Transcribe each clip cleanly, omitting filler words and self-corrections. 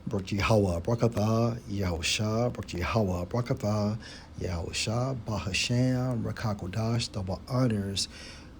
Barak Yahweh, Barakatha, Yahusha, Barak Yahweh, Barakatha, Yahusha, Bahasham, Rakakodash, double honors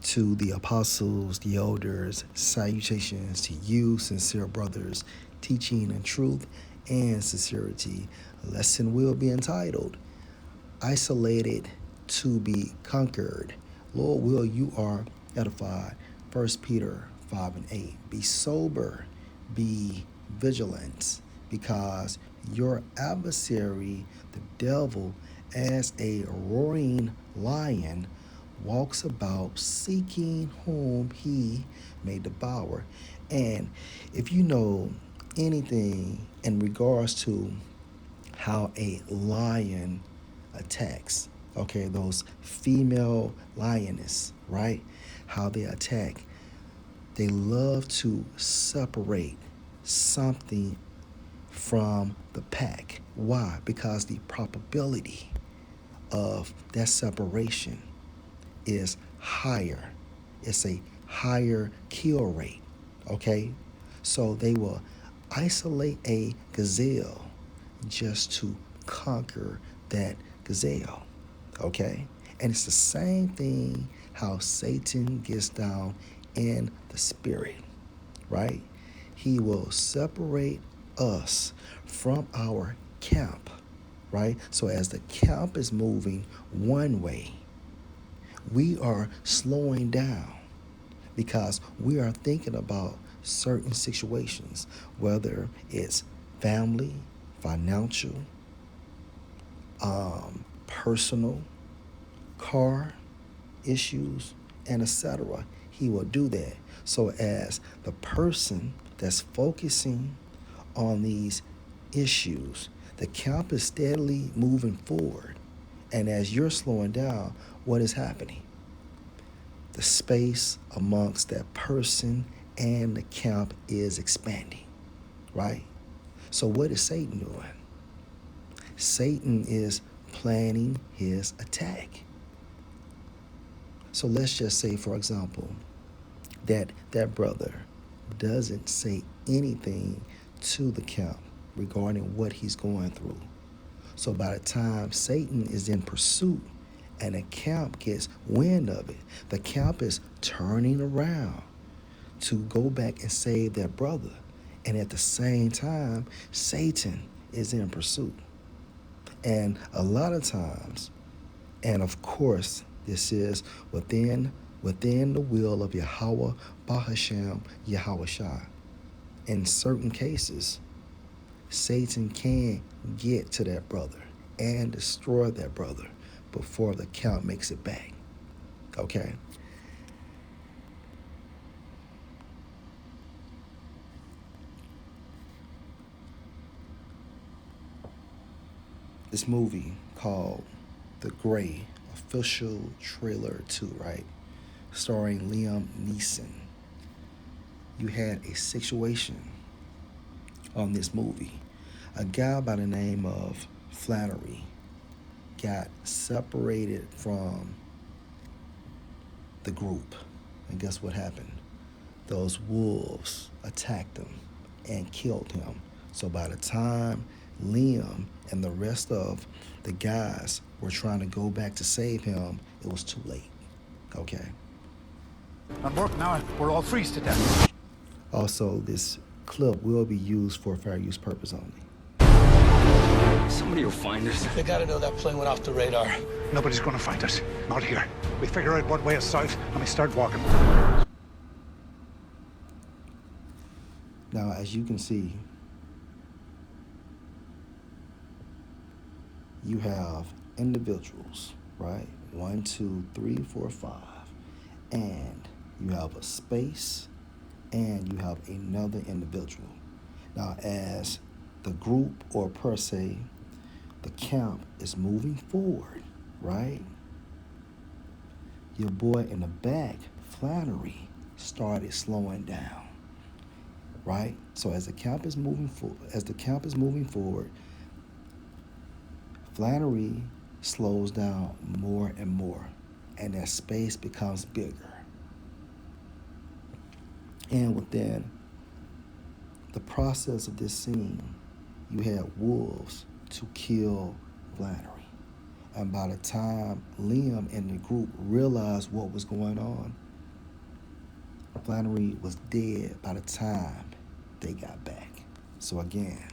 to the apostles, the elders, salutations to you, sincere brothers, teaching in truth and sincerity. Lesson will be entitled, Isolated to be Conquered. Lord will, you are edified. 1 Peter 5 and 8. Be sober, be vigilant, because your adversary, the devil, as a roaring lion, walks about seeking whom he may devour. And if you know anything in regards to how a lion attacks, okay, those female lioness, right? How they attack. They love to separate something from the pack. Why? Because the probability of that separation is higher. It's a higher kill rate, okay? So they will isolate a gazelle just to conquer that gazelle, okay? And it's the same thing how Satan gets down in the spirit, right? He will separate us from our camp, right? So as the camp is moving one way, we are slowing down because we are thinking about certain situations, whether it's family, financial, personal, car issues, and etc. He will do that. So as the person that's focusing on these issues, the camp is steadily moving forward. And as you're slowing down, what is happening? The space amongst that person and the camp is expanding, right? So what is Satan doing? Satan is planning his attack. So let's just say, for example, that that brother doesn't say anything to the camp regarding what he's going through. So by the time Satan is in pursuit and the camp gets wind of it, the camp is turning around to go back and save their brother. And at the same time, Satan is in pursuit. And a lot of times, and of course, this is within the will of Yahweh, Bahasham, Yahweh Shai. In certain cases, Satan can get to that brother and destroy that brother before the count makes it back. Okay? This movie called The Grey, official trailer 2, right? Starring Liam Neeson. You had a situation on this movie. A guy by the name of Flannery got separated from the group. And guess what happened? Those wolves attacked him and killed him. So by the time Liam and the rest of the guys were trying to go back to save him, it was too late. Okay. On work now, we're all freeze to death. Also, this clip will be used for fair use purpose only. Somebody will find us. They gotta know that plane went off the radar. Nobody's gonna find us. Not here. We figure out what way is south, and we start walking. Now, as you can see, you have individuals, right? 1, 2, 3, 4, 5. And you have a space, and you have another individual. Now, as the group, or per se, the camp is moving forward, right? Your boy in the back, Flannery, started slowing down, right? So as the camp is moving forward, Flannery slows down more and more, and that space becomes bigger. And within the process of this scene, you had wolves to kill Flannery. And by the time Liam and the group realized what was going on, Flannery was dead by the time they got back. So again,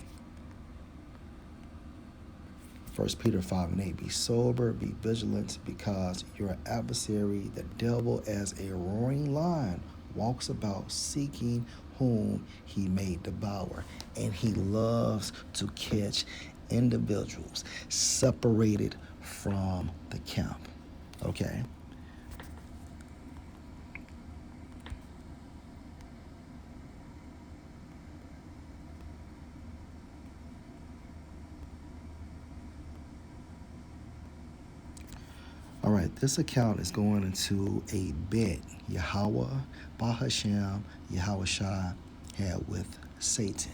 1 Peter 5:8, be sober, be vigilant, because your adversary, the devil, as a roaring lion, walks about seeking whom he may devour. And he loves to catch individuals separated from the camp. Okay? All right, this account is going into a bet Yahweh, Bahashem, Yahweh Shai had with Satan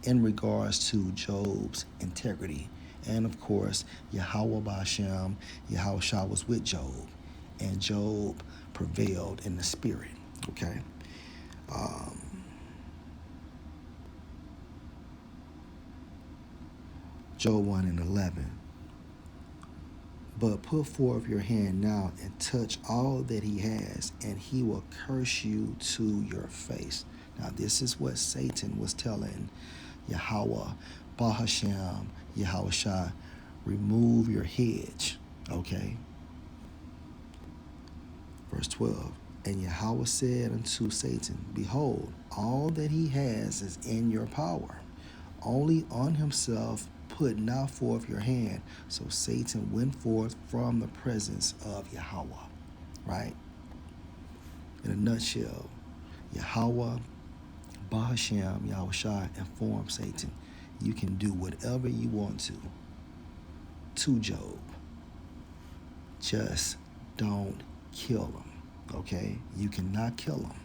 in regards to Job's integrity. And of course, Yahweh Bahashem, Yahweh Shai was with Job, and Job prevailed in the spirit. Okay? Job 1:11. But put forth your hand now and touch all that he has, and he will curse you to your face. Now, this is what Satan was telling Yahweh, Bahashem, Yahweh Shai, remove your hedge. Okay? Verse 12. And Yahweh said unto Satan, behold, all that he has is in your power. Only on himself put now forth your hand. So Satan went forth from the presence of Yahweh. Right? In a nutshell, Yahweh, Bahashem, Yahweh Shai informed Satan, you can do whatever you want to Job. Just don't kill him. Okay? You cannot kill him.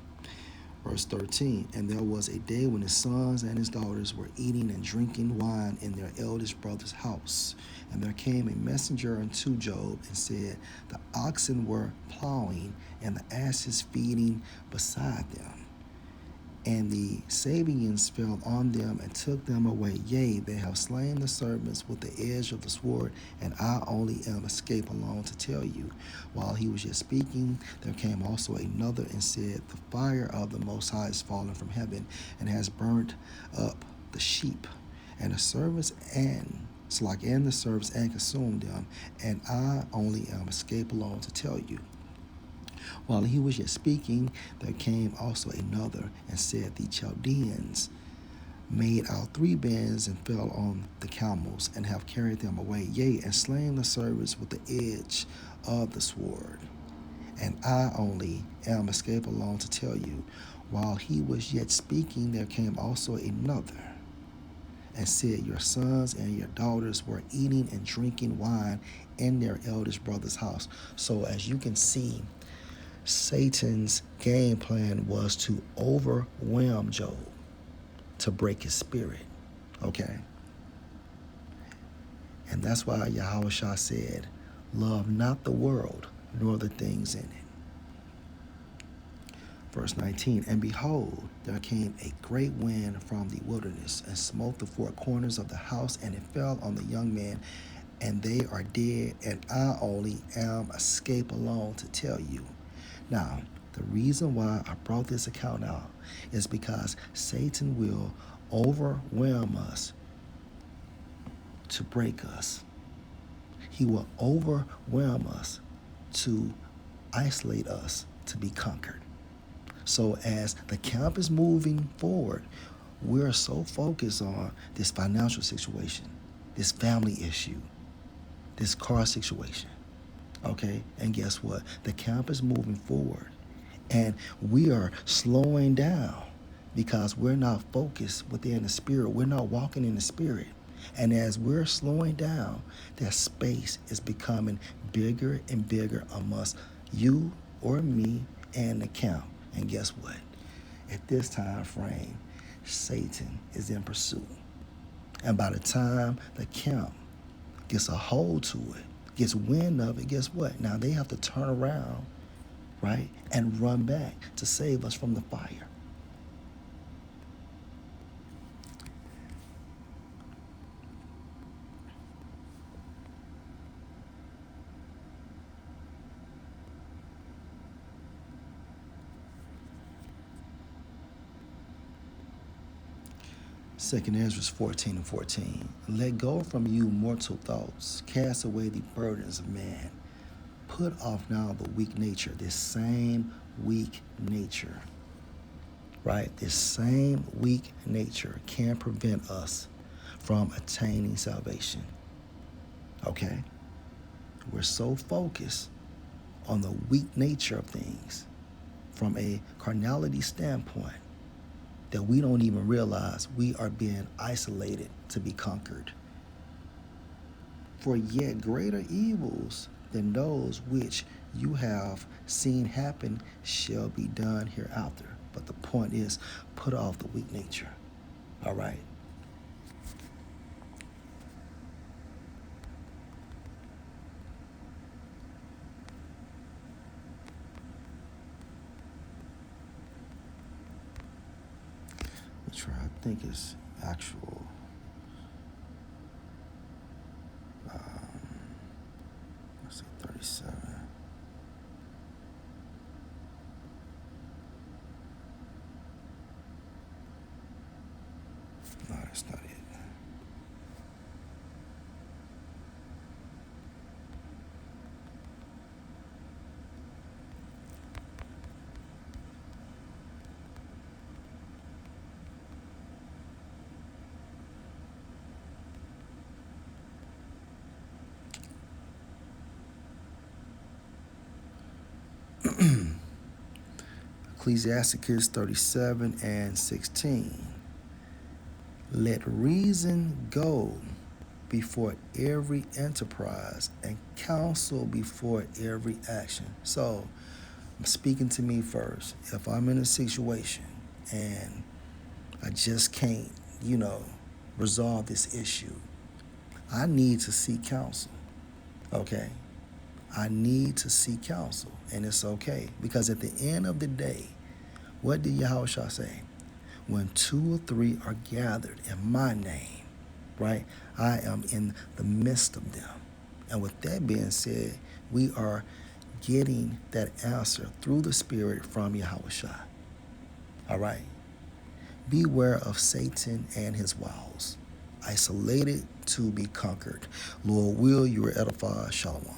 Verse 13, and there was a day when his sons and his daughters were eating and drinking wine in their eldest brother's house. And there came a messenger unto Job and said, the oxen were plowing and the asses feeding beside them. And the Sabeans fell on them and took them away. Yea, they have slain the servants with the edge of the sword, and I only am escaped alone to tell you. While he was yet speaking, there came also another and said, the fire of the Most High is fallen from heaven and has burnt up the sheep and the servants and the servants and consumed them, and I only am escaped alone to tell you. While he was yet speaking, there came also another and said, the Chaldeans made out 3 bands and fell on the camels and have carried them away, yea, and slain the servants with the edge of the sword. And I only am escaped alone to tell you. While he was yet speaking, there came also another and said, your sons and your daughters were eating and drinking wine in their eldest brother's house. So as you can see, Satan's game plan was to overwhelm Job, to break his spirit. Okay? And that's why Yahweh Shai said, love not the world, nor the things in it. Verse 19, and behold, there came a great wind from the wilderness, and smote the 4 corners of the house, and it fell on the young man, and they are dead, and I only am escaped alone to tell you. Now, the reason why I brought this account out is because Satan will overwhelm us to break us. He will overwhelm us to isolate us, to be conquered. So as the camp is moving forward, we're so focused on this financial situation, this family issue, this car situation. Okay, and guess what? The camp is moving forward, and we are slowing down because we're not focused within the spirit. We're not walking in the spirit. And as we're slowing down, that space is becoming bigger and bigger amongst you or me and the camp. And guess what? At this time frame, Satan is in pursuit. And by the time the camp gets a hold to it, gets wind of it, guess what? Now they have to turn around, right, and run back to save us from the fire. 2nd Ezra 14 and 14. Let go from you mortal thoughts. Cast away the burdens of man. Put off now the weak nature, this same weak nature, right? This same weak nature can prevent us from attaining salvation, okay? We're so focused on the weak nature of things from a carnality standpoint that we don't even realize we are being isolated to be conquered. For yet greater evils than those which you have seen happen shall be done hereafter. But the point is, put off the weak nature. All right? Let me try. I think it's actual. Let's see, 37. No, that's not it. Ecclesiasticus 37 and 16. Let reason go before every enterprise and counsel before every action. So I'm speaking to me first. If I'm in a situation and I just can't, resolve this issue, I need to seek counsel. Okay? I need to seek counsel, and it's okay, because at the end of the day, what did Yahushua say? When 2 or 3 are gathered in my name, right, I am in the midst of them. And with that being said, we are getting that answer through the Spirit from Yahushua. All right? Beware of Satan and his wiles. Isolated to be conquered. Lord will, you are edified. Shalom.